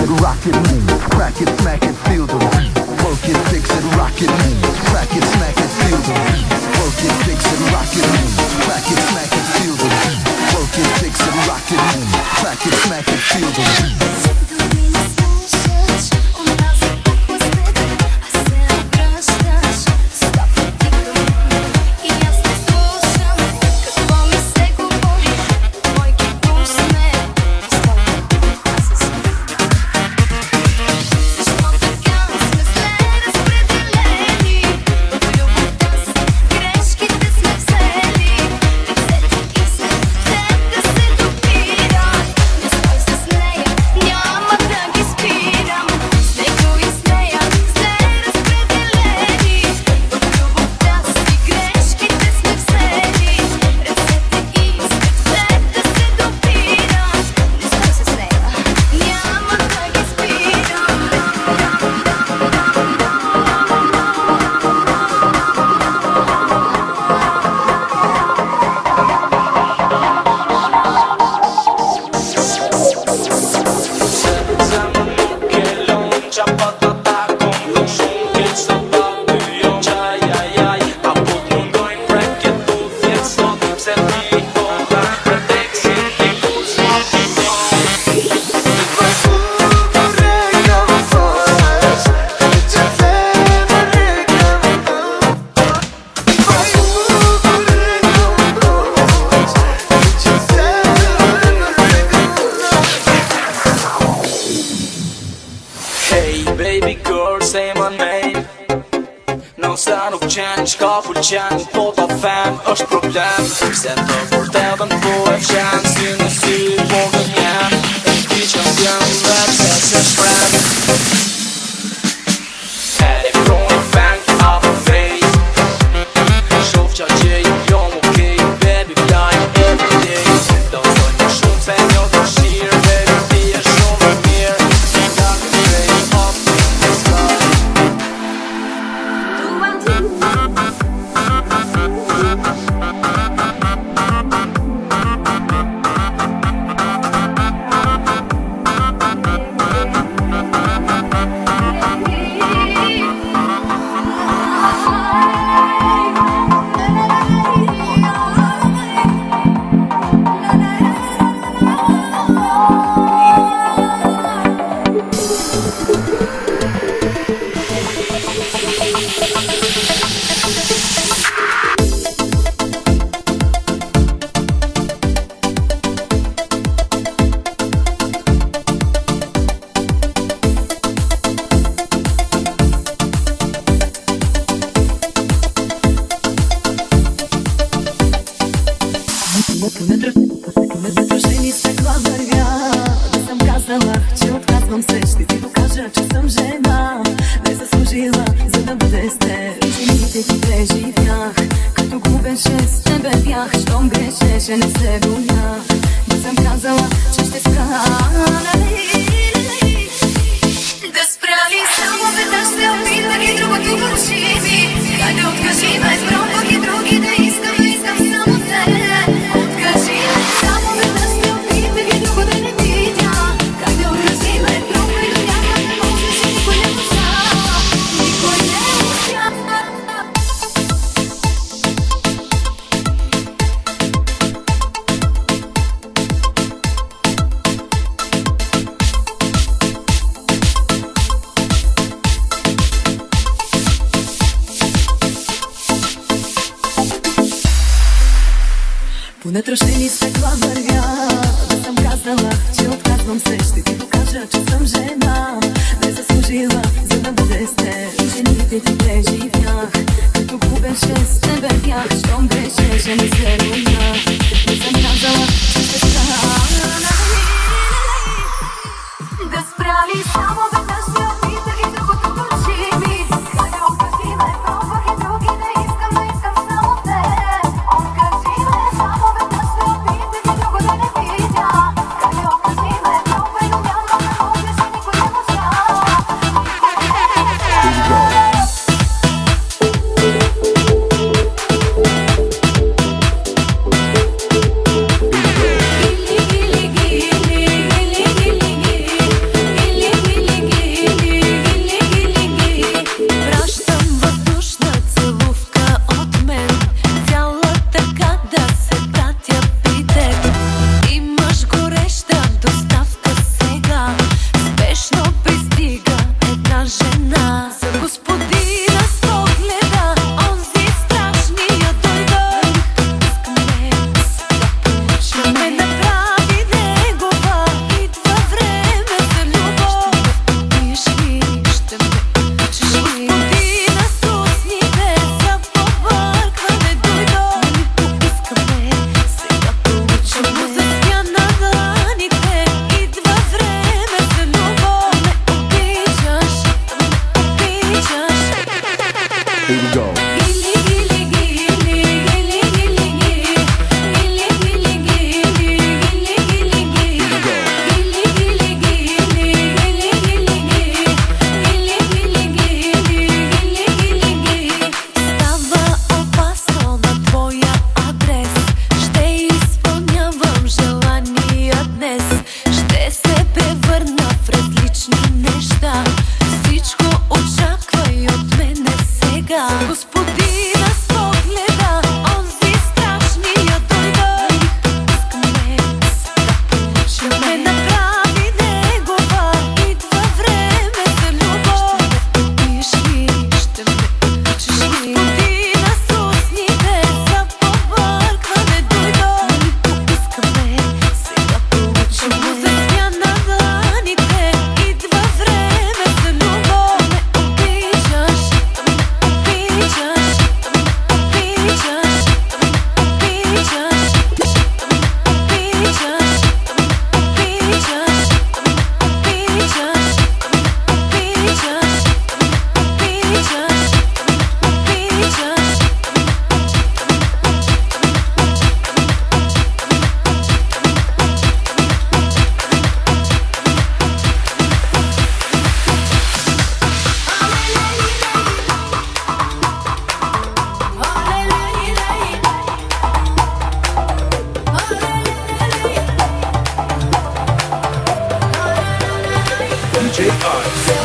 it, rock it, move, crack it, smack it, feel the beat. Work it, fix it, rock it, move, crack it, smack it, feel the beat. Work it, fix it, rock it, move, crack it, smack it, feel the beat. Work it, fix it, rock it, move, crack it, smack it, feel the beat. Qenë po ta them është problem Se të vërtetën po e fshen Si në sy po gënjen E ti që m'bjen vetë se shprem E pro në feng apo vej Shof qa gjej jo m'okej Baby blind every day Do zoj më shumë se një të shirë Baby ti e shumë mirë Si nga këtë vej up in the sky Не трошени се кладървя, да съм казала, че отказвам се. Ще ти покажа, че съм жена, не заслужила, за да бъде с теб. Жените ти преживях, като губен шест, не бях, щом грешеше, не се руйнах. Не съм казала, че ще стана да спрали само веднъж се опитах и другото дължи ми. Хайде откажи ме, пробвах и други, не искам само те. Откажи ме, само веднъж се опитах и друго да не Aj.